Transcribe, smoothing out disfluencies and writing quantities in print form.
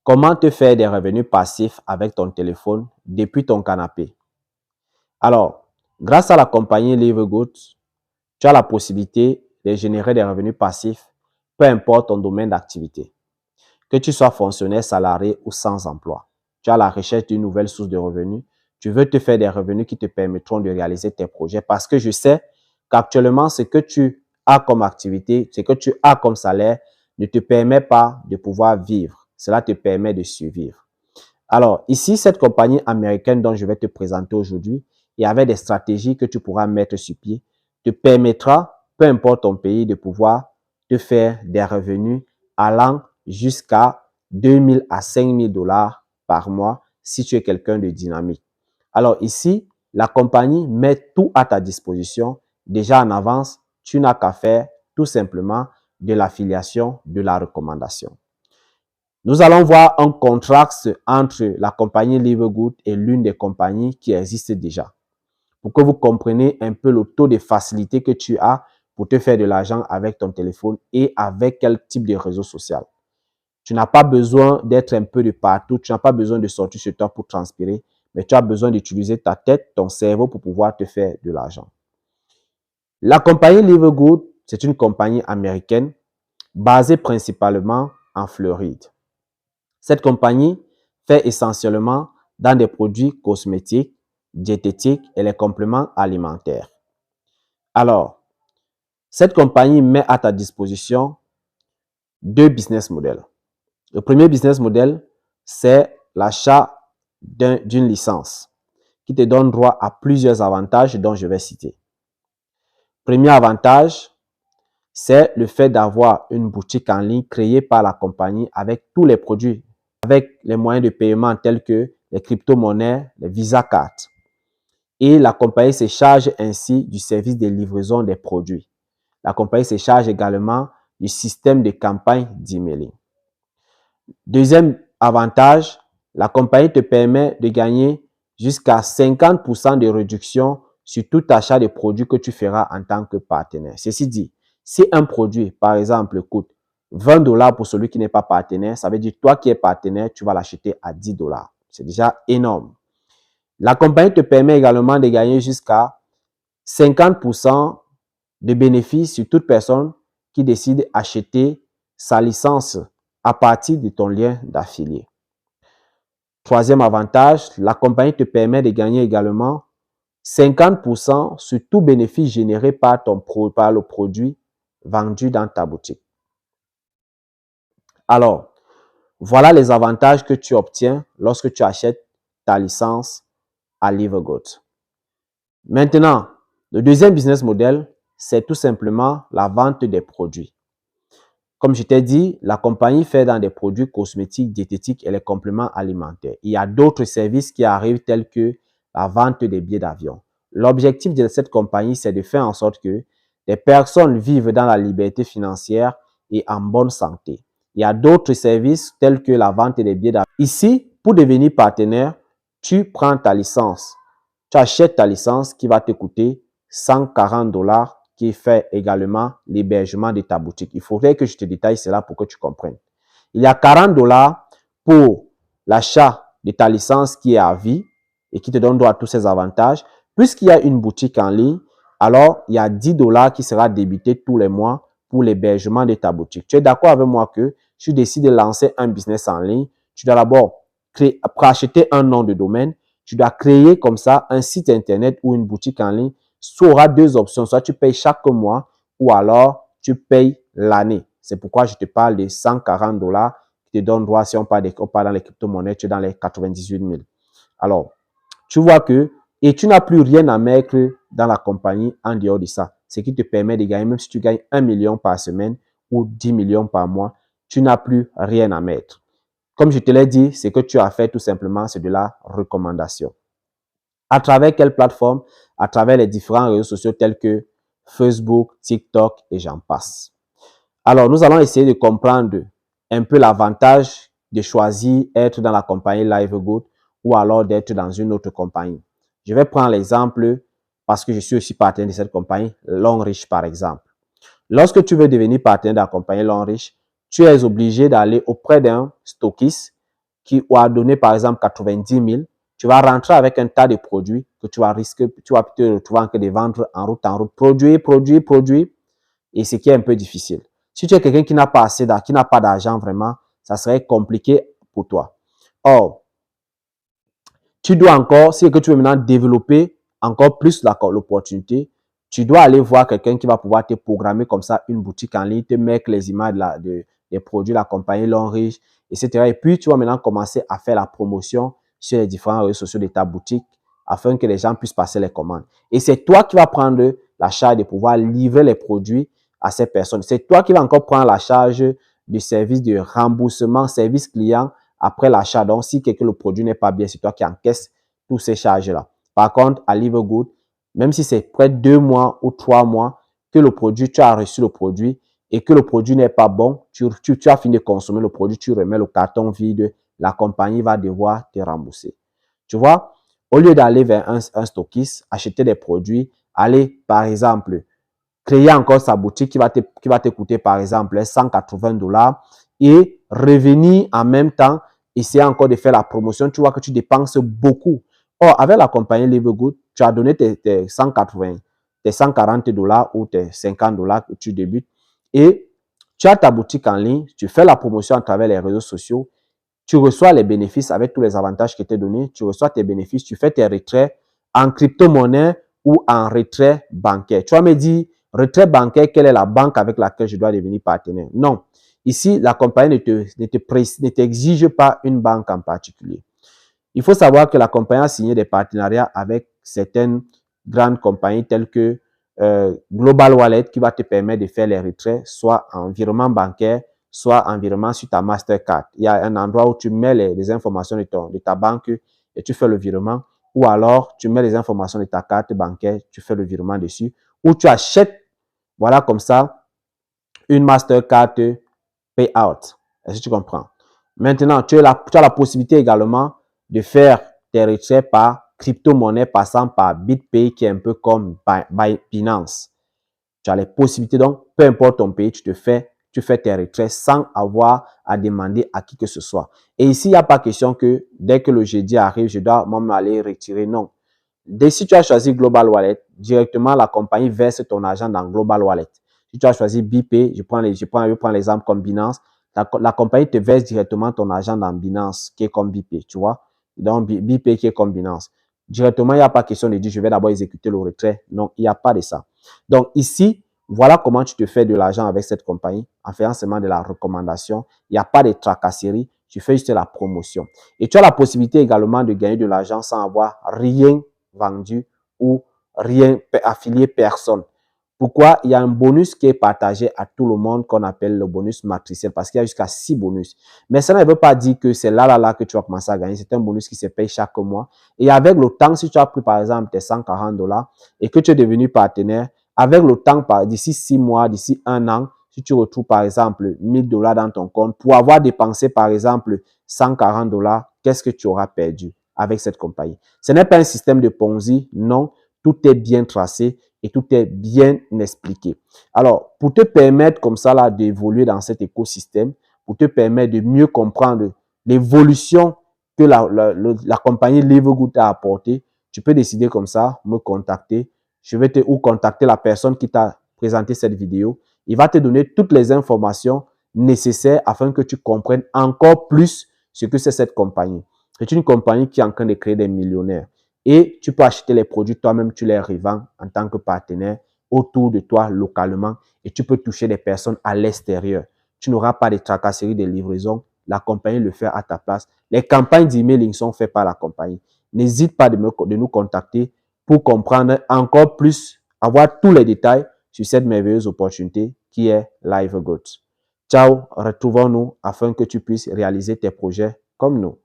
Comment te faire des revenus passifs avec ton téléphone depuis ton canapé? Alors, grâce à la compagnie Livegood, tu as la possibilité de générer des revenus passifs, peu importe ton domaine d'activité. Que tu sois fonctionnaire, salarié ou sans emploi, tu as la recherche d'une nouvelle source de revenus. Tu veux te faire des revenus qui te permettront de réaliser tes projets parce que je sais qu'actuellement, ce que tu as comme activité, ce que tu as comme salaire ne te permet pas de pouvoir vivre. Cela te permet de survivre. Alors, ici, cette compagnie américaine dont je vais te présenter aujourd'hui, et avec des stratégies que tu pourras mettre sur pied, te permettra, peu importe ton pays, de pouvoir te faire des revenus allant jusqu'à 2 000 à 5 000 dollars par mois si tu es quelqu'un de dynamique. Alors ici, la compagnie met tout à ta disposition. Déjà en avance, tu n'as qu'à faire tout simplement de l'affiliation, de la recommandation. Nous allons voir un contraste entre la compagnie Livegood et l'une des compagnies qui existent déjà pour que vous compreniez un peu le taux de facilité que tu as pour te faire de l'argent avec ton téléphone et avec quel type de réseau social. Tu n'as pas besoin d'être un peu de partout, tu n'as pas besoin de sortir chez toi pour transpirer, mais tu as besoin d'utiliser ta tête, ton cerveau pour pouvoir te faire de l'argent. La compagnie Livegood, c'est une compagnie américaine basée principalement en Floride. Cette compagnie fait essentiellement dans des produits cosmétiques, diététiques et les compléments alimentaires. Alors, cette compagnie met à ta disposition deux business models. Le premier business model, c'est l'achat d'une licence qui te donne droit à plusieurs avantages dont je vais citer. Premier avantage, c'est le fait d'avoir une boutique en ligne créée par la compagnie avec tous les produits, avec les moyens de paiement tels que les crypto-monnaies, les Visa Cards. Et la compagnie se charge ainsi du service de livraison des produits. La compagnie se charge également du système de campagne d'emailing. Deuxième avantage, la compagnie te permet de gagner jusqu'à 50% de réduction sur tout achat de produits que tu feras en tant que partenaire. Ceci dit, si un produit, par exemple, coûte 20 dollars pour celui qui n'est pas partenaire, ça veut dire toi qui es partenaire, tu vas l'acheter à 10 dollars. C'est déjà énorme. La compagnie te permet également de gagner jusqu'à 50% de bénéfices sur toute personne qui décide d'acheter sa licence à partir de ton lien d'affilié. Troisième avantage, la compagnie te permet de gagner également 50% sur tout bénéfice généré par le produit vendu dans ta boutique. Alors, voilà les avantages que tu obtiens lorsque tu achètes ta licence à Livegood. Maintenant, le deuxième business model, c'est tout simplement la vente des produits. Comme je t'ai dit, la compagnie fait dans des produits cosmétiques, diététiques et les compléments alimentaires. Il y a d'autres services qui arrivent tels que la vente des billets d'avion. L'objectif de cette compagnie, c'est de faire en sorte que des personnes vivent dans la liberté financière et en bonne santé. Il y a d'autres services tels que la vente des billets d'avion. Ici, pour devenir partenaire, tu prends ta licence. Tu achètes ta licence qui va te coûter 140 dollars qui fait également l'hébergement de ta boutique. Il faudrait que je te détaille cela pour que tu comprennes. Il y a 40 dollars pour l'achat de ta licence qui est à vie et qui te donne droit à tous ces avantages. Puisqu'il y a une boutique en ligne, alors il y a 10 dollars qui sera débité tous les mois pour l'hébergement de ta boutique. Tu es d'accord avec moi que si tu décides de lancer un business en ligne, tu dois d'abord acheter un nom de domaine. Tu dois créer comme ça un site internet ou une boutique en ligne. Tu auras deux options. Soit tu payes chaque mois ou alors tu payes l'année. C'est pourquoi je te parle de 140 dollars qui te donnent droit, si on parle dans les crypto-monnaies, tu es dans les 98 000. Alors, tu vois que, et tu n'as plus rien à mettre dans la compagnie en dehors de ça. Ce qui te permet de gagner, même si tu gagnes 1 million par semaine ou 10 millions par mois, tu n'as plus rien à mettre. Comme je te l'ai dit, ce que tu as fait tout simplement, c'est de la recommandation. À travers quelle plateforme? À travers les différents réseaux sociaux tels que Facebook, TikTok et j'en passe. Alors, nous allons essayer de comprendre un peu l'avantage de choisir être dans la compagnie Livegood ou alors d'être dans une autre compagnie. Je vais prendre l'exemple parce que je suis aussi partenaire de cette compagnie, Longrich par exemple. Lorsque tu veux devenir partenaire de la compagnie Longrich, tu es obligé d'aller auprès d'un stockiste qui a donné par exemple 90 000, tu vas rentrer avec un tas de produits que tu vas risquer, tu vas te retrouver en train de vendre en route, produit, et ce qui est un peu difficile. Si tu es quelqu'un qui n'a pas assez d'argent, qui n'a pas d'argent vraiment, ça serait compliqué pour toi. Or, tu dois encore, si que tu veux maintenant développer encore plus l'opportunité, tu dois aller voir quelqu'un qui va pouvoir te programmer comme ça une boutique en ligne, te mettre les images des produits, la compagnie l'enrichit, etc. Et puis, tu vas maintenant commencer à faire la promotion sur les différents réseaux sociaux de ta boutique afin que les gens puissent passer les commandes. Et c'est toi qui vas prendre la charge de pouvoir livrer les produits à ces personnes. C'est toi qui vas encore prendre la charge du service de remboursement, service client après l'achat. Donc, si le produit n'est pas bien, c'est toi qui encaisses tous ces charges-là. Par contre, à Livergood, même si c'est près de 2 mois ou 3 mois que le produit, tu as reçu le produit et que le produit n'est pas bon, tu as fini de consommer le produit, tu remets le carton vide, la compagnie va devoir te rembourser. Tu vois, au lieu d'aller vers un stockiste, acheter des produits, aller, par exemple, créer encore sa boutique qui va te coûter, par exemple, 180 $ et revenir en même temps, essayer encore de faire la promotion. Tu vois que tu dépenses beaucoup. Or, avec la compagnie Livergood, tu as donné tes 180, tes 140 $ ou tes 50 $ que tu débutes et tu as ta boutique en ligne, tu fais la promotion à travers les réseaux sociaux, tu reçois les bénéfices avec tous les avantages qui étaient donnés, tu reçois tes bénéfices, tu fais tes retraits en crypto-monnaie ou en retrait bancaire. Tu vas me dire, retrait bancaire, quelle est la banque avec laquelle je dois devenir partenaire? Non. Ici, la compagnie ne t'exige pas une banque en particulier. Il faut savoir que la compagnie a signé des partenariats avec certaines grandes compagnies telles que Global Wallet qui va te permettre de faire les retraits, soit en virement bancaire, soit en virement sur ta Mastercard. Il y a un endroit où tu mets les informations de ta banque et tu fais le virement, ou alors tu mets les informations de ta carte bancaire, tu fais le virement dessus, ou tu achètes, voilà comme ça, une Mastercard Payout. Est-ce que tu comprends? Maintenant, tu as la possibilité également de faire tes retraits par crypto-monnaie passant par BitPay qui est un peu comme Binance. Tu as les possibilités, donc peu importe ton pays, tu fais tes retraits sans avoir à demander à qui que ce soit. Et ici, il n'y a pas question que dès que le jeudi arrive, je dois moi-même aller retirer. Non. Dès si tu as choisi Global Wallet, directement la compagnie verse ton argent dans Global Wallet. Si tu as choisi BPay, je prends l'exemple comme Binance, la compagnie te verse directement ton argent dans Binance qui est comme BPay, tu vois. Donc BPay qui est comme Binance. Directement, il n'y a pas question de dire je vais d'abord exécuter le retrait. Non, il n'y a pas de ça. Donc ici, voilà comment tu te fais de l'argent avec cette compagnie en faisant seulement de la recommandation. Il n'y a pas de tracasserie, tu fais juste la promotion. Et tu as la possibilité également de gagner de l'argent sans avoir rien vendu ou rien affilié personne. Pourquoi? Il y a un bonus qui est partagé à tout le monde qu'on appelle le bonus matriciel parce qu'il y a jusqu'à 6 bonus. Mais ça ne veut pas dire que c'est là que tu vas commencer à gagner. C'est un bonus qui se paye chaque mois. Et avec le temps, si tu as pris par exemple tes 140 $ et que tu es devenu partenaire, avec le temps, d'ici 6 mois, d'ici 1 an, si tu retrouves par exemple 1000 $ dans ton compte, pour avoir dépensé par exemple 140 $, qu'est-ce que tu auras perdu avec cette compagnie? Ce n'est pas un système de Ponzi, non. Tout est bien tracé et tout est bien expliqué. Alors, pour te permettre comme ça là d'évoluer dans cet écosystème, pour te permettre de mieux comprendre l'évolution que la compagnie Livergood a apporté, tu peux décider comme ça, me contacter. Je vais ou contacter la personne qui t'a présenté cette vidéo. Il va te donner toutes les informations nécessaires afin que tu comprennes encore plus ce que c'est cette compagnie. C'est une compagnie qui est en train de créer des millionnaires. Et tu peux acheter les produits toi-même, tu les revends en tant que partenaire autour de toi localement et tu peux toucher des personnes à l'extérieur. Tu n'auras pas de tracasserie de livraison. La compagnie le fait à ta place. Les campagnes d'emailing sont faites par la compagnie. N'hésite pas de nous contacter pour comprendre encore plus, avoir tous les détails sur cette merveilleuse opportunité qui est Livegood. Ciao, retrouvons-nous afin que tu puisses réaliser tes projets comme nous.